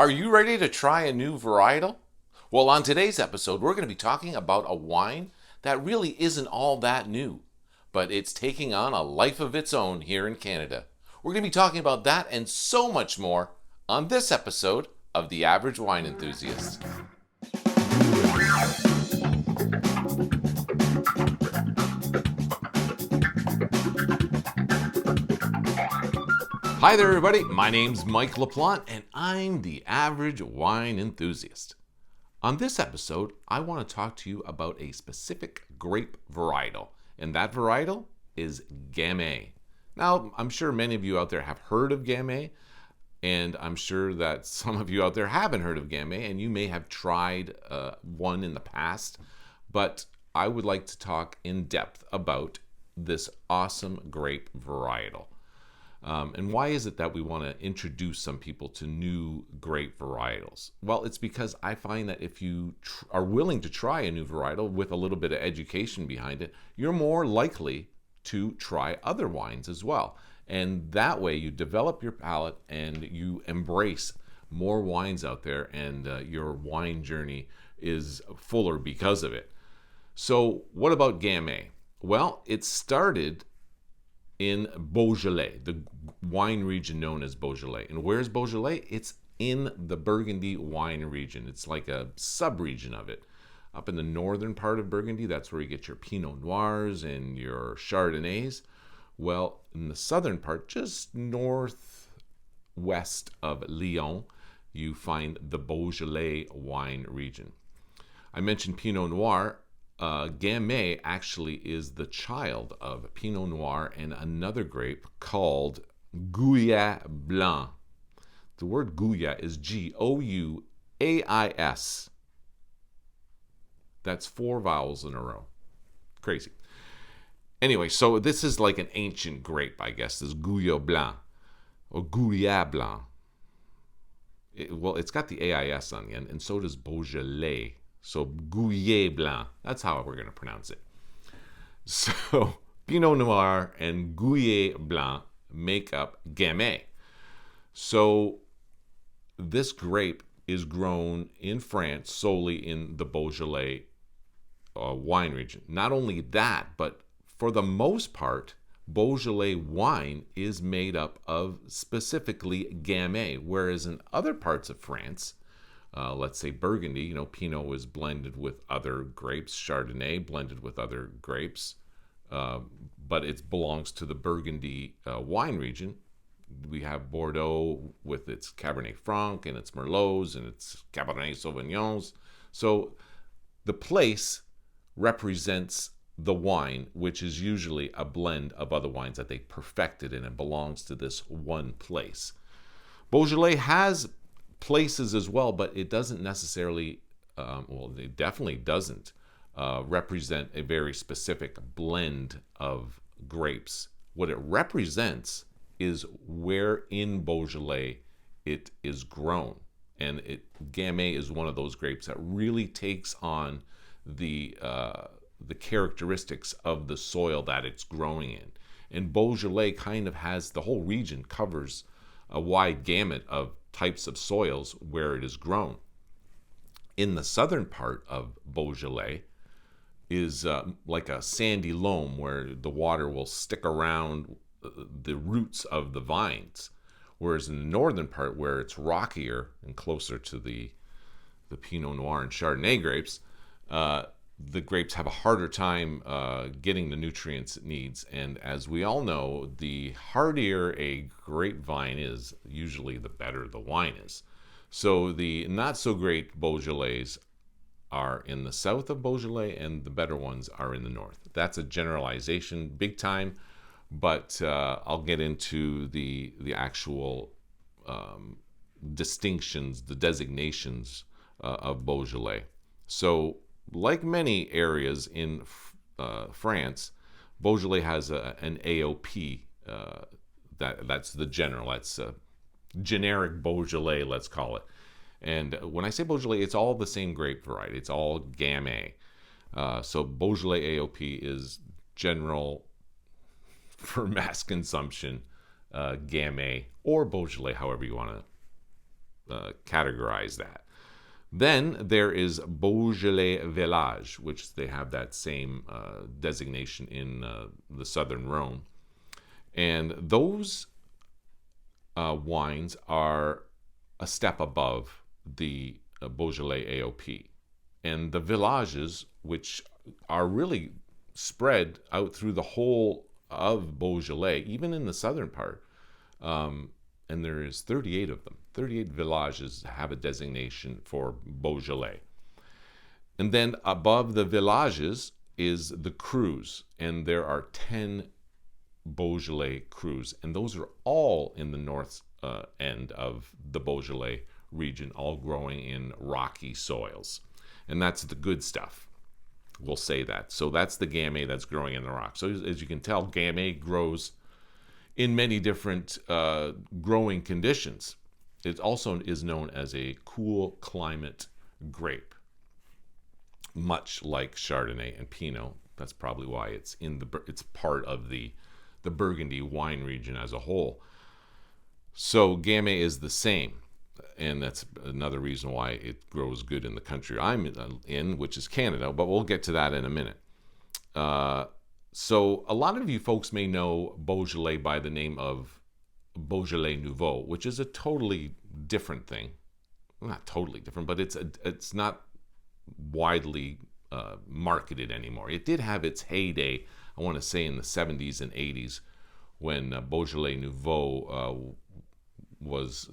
Are you ready to try a new varietal? Well, on today's episode, we're going to be talking about a wine that really isn't all that new, but it's taking on a life of its own here in Canada. We're going to be talking about that and so much more on this episode of The Average Wine Enthusiast. Hi there, everybody. My name's Mike LaPlante, and I'm the Average Wine Enthusiast. On this episode, I want to talk to you about a specific grape varietal, and that varietal is Gamay. Now, I'm sure many of you out there have heard of Gamay, and I'm sure that some of you out there haven't heard of Gamay, and you may have tried one in the past, but I would like to talk in depth about this awesome grape varietal. And why is it that we want to introduce some people to new grape varietals? Well, it's because I find that if you are willing to try a new varietal with a little bit of education behind it, you're more likely to try other wines as well. And that way you develop your palate and you embrace more wines out there, and your wine journey is fuller because of it. So what about Gamay? Well, it started in Beaujolais, the wine region known as Beaujolais. And where's Beaujolais? It's in the Burgundy wine region. It's like a sub-region of it. Up in the northern part of Burgundy, that's where you get your Pinot Noirs and your Chardonnays. Well, in the southern part, just northwest of Lyon, you find the Beaujolais wine region. I mentioned Pinot Noir. Gamay actually is the child of Pinot Noir and another grape called Gouais Blanc. The word Gouais is Gouais. That's 4 vowels in a row. Crazy. Anyway, so this is like an ancient grape, I guess, this Gouais Blanc or Gouais Blanc. It's got the AIS on the end, and so does Beaujolais. So Gouais Blanc, that's how we're going to pronounce it. So Pinot Noir and Gouais Blanc make up Gamay. So this grape is grown in France solely in the Beaujolais wine region. Not only that, but for the most part, Beaujolais wine is made up of specifically Gamay, whereas in other parts of France, let's say Burgundy, Pinot is blended with other grapes, Chardonnay blended with other grapes, but it belongs to the Burgundy wine region. We have Bordeaux with its Cabernet Franc and its Merlots and its Cabernet Sauvignons. So the place represents the wine, which is usually a blend of other wines that they perfected, and it belongs to this one place. Beaujolais has places as well, but it doesn't necessarily, it definitely doesn't represent a very specific blend of grapes. What it represents is where in Beaujolais it is grown. And Gamay is one of those grapes that really takes on the characteristics of the soil that it's growing in. And Beaujolais kind of has, the whole region covers a wide gamut of types of soils where it is grown. In the southern part of Beaujolais is like a sandy loam where the water will stick around the roots of the vines, whereas in the northern part, where it's rockier and closer to the Pinot Noir and Chardonnay grapes, the grapes have a harder time getting the nutrients it needs. And as we all know, the hardier a grapevine is, usually the better the wine is. So the not so great Beaujolais are in the south of Beaujolais, and the better ones are in the north. That's a generalization, big time, but I'll get into the actual distinctions, the designations of Beaujolais. So like many areas in France, Beaujolais has an AOP. That's the general. That's generic Beaujolais, let's call it. And when I say Beaujolais, it's all the same grape variety. It's all Gamay. So Beaujolais AOP is general for mass consumption Gamay or Beaujolais, however you want to categorize that. Then there is Beaujolais Village, which they have that same designation in the southern Rhone. And those wines are a step above the Beaujolais AOP. And the villages, which are really spread out through the whole of Beaujolais, even in the southern part, and there is 38 of them. 38 villages have a designation for Beaujolais. And then above the villages is the crus, and there are 10 Beaujolais crus, and those are all in the north end of the Beaujolais region, all growing in rocky soils. And that's the good stuff. We'll say that. So that's the Gamay that's growing in the rock. So as you can tell, Gamay grows in many different growing conditions. It also is known as a cool climate grape, much like Chardonnay and Pinot. That's probably why it's part of the Burgundy wine region as a whole. So Gamay is the same, and that's another reason why it grows good in the country I'm in, which is Canada, but we'll get to that in a minute. So a lot of you folks may know Beaujolais by the name of Beaujolais Nouveau, which is a totally different thing. Well, not totally different, but it's not widely marketed anymore. It did have its heyday, I want to say, in the 70s and 80s, when Beaujolais Nouveau was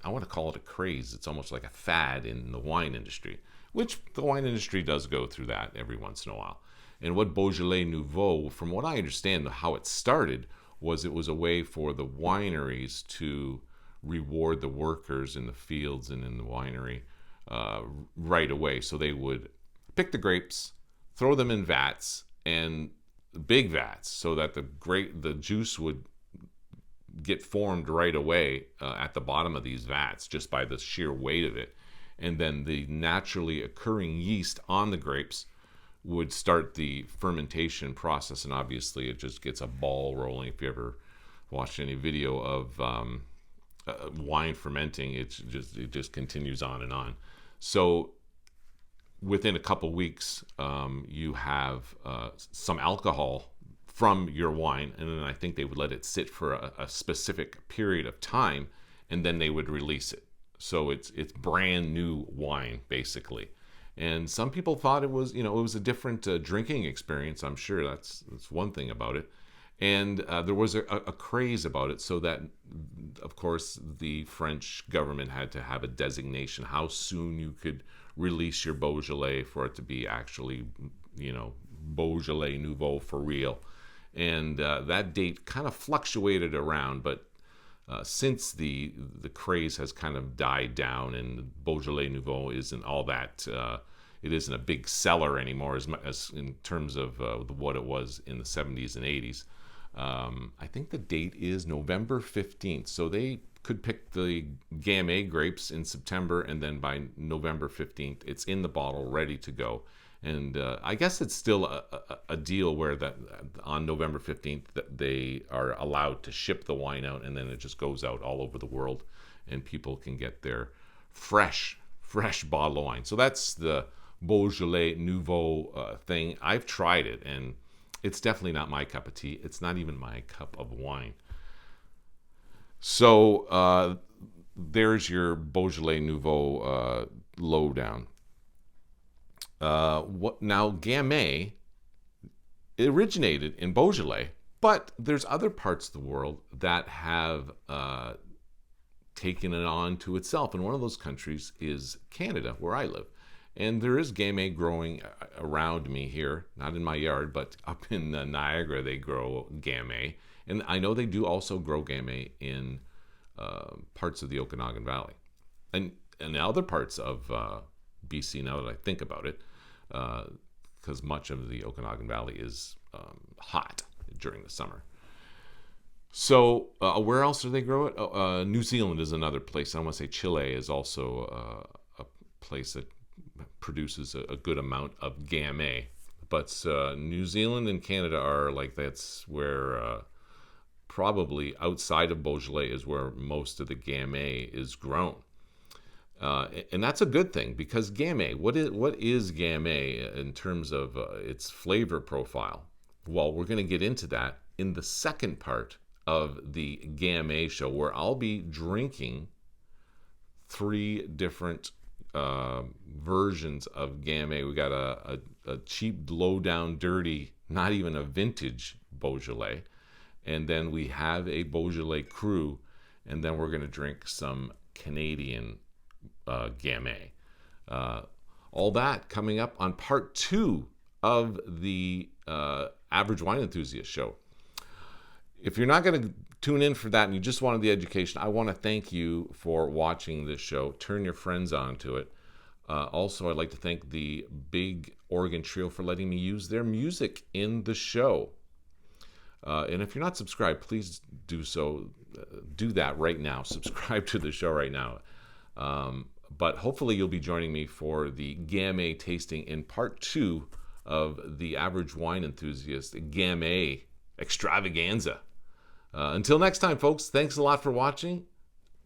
I want to call it a craze. It's almost like a fad in the wine industry, which the wine industry does go through that every once in a while. And what Beaujolais Nouveau, from what I understand, how it started, was it was a way for the wineries to reward the workers in the fields and in the winery right away. So they would pick the grapes, throw them in vats, and big vats, so that the juice would get formed right away at the bottom of these vats just by the sheer weight of it. And then the naturally occurring yeast on the grapes would start the fermentation process, and obviously it just gets a ball rolling. If you ever watched any video of wine fermenting, it just continues on and on. So within a couple weeks, you have some alcohol from your wine, and then I think they would let it sit for a specific period of time, and then they would release it. So it's brand new wine, basically. And some people thought it was a different drinking experience. I'm sure that's one thing about it. And there was a craze about it, so that, of course, the French government had to have a designation how soon you could release your Beaujolais for it to be actually, Beaujolais Nouveau for real. And that date kind of fluctuated around, but since the craze has kind of died down, and Beaujolais Nouveau isn't all that, it isn't a big seller anymore as in terms of what it was in the 70s and 80s. I think the date is November 15th. So they could pick the Gamay grapes in September, and then by November 15th, it's in the bottle, ready to go. And I guess it's still a deal where that on November 15th that they are allowed to ship the wine out, and then it just goes out all over the world, and people can get their fresh bottle of wine. So that's the Beaujolais Nouveau thing. I've tried it, and it's definitely not my cup of tea. It's not even my cup of wine. So there's your Beaujolais Nouveau lowdown. Now Gamay originated in Beaujolais, but there's other parts of the world that have taken it on to itself, and one of those countries is Canada, where I live. And there is Gamay growing around me here, not in my yard, but up in Niagara they grow Gamay. And I know they do also grow Gamay in parts of the Okanagan Valley. And in other parts of BC, now that I think about it, because much of the Okanagan Valley is hot during the summer. So where else do they grow it? New Zealand is another place. I want to say Chile is also a place that produces a good amount of Gamay. But New Zealand and Canada are like, that's where probably outside of Beaujolais is where most of the Gamay is grown. And that's a good thing, because Gamay, what is Gamay in terms of its flavor profile? Well, we're going to get into that in the second part of the Gamay Show, where I'll be drinking 3 different versions of Gamay. We got a cheap, low down, dirty, not even a vintage Beaujolais, and then we have a Beaujolais Cru, and then we're going to drink some Canadian Gamay. All that coming up on part 2 of the Average Wine Enthusiast show. If you're not going to tune in for that and you just wanted the education, I want to thank you for watching this show. Turn your friends on to it. Also, I'd like to thank the Big Organ Trio for letting me use their music in the show. And if you're not subscribed, please do so. Do that right now. Subscribe to the show right now. But hopefully you'll be joining me for the Gamay tasting in part 2 of the Average Wine Enthusiast Gamay Extravaganza. Until next time, folks, thanks a lot for watching.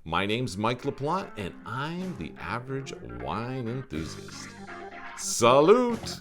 My name's Mike LaPlante, and I'm the Average Wine Enthusiast. Salute!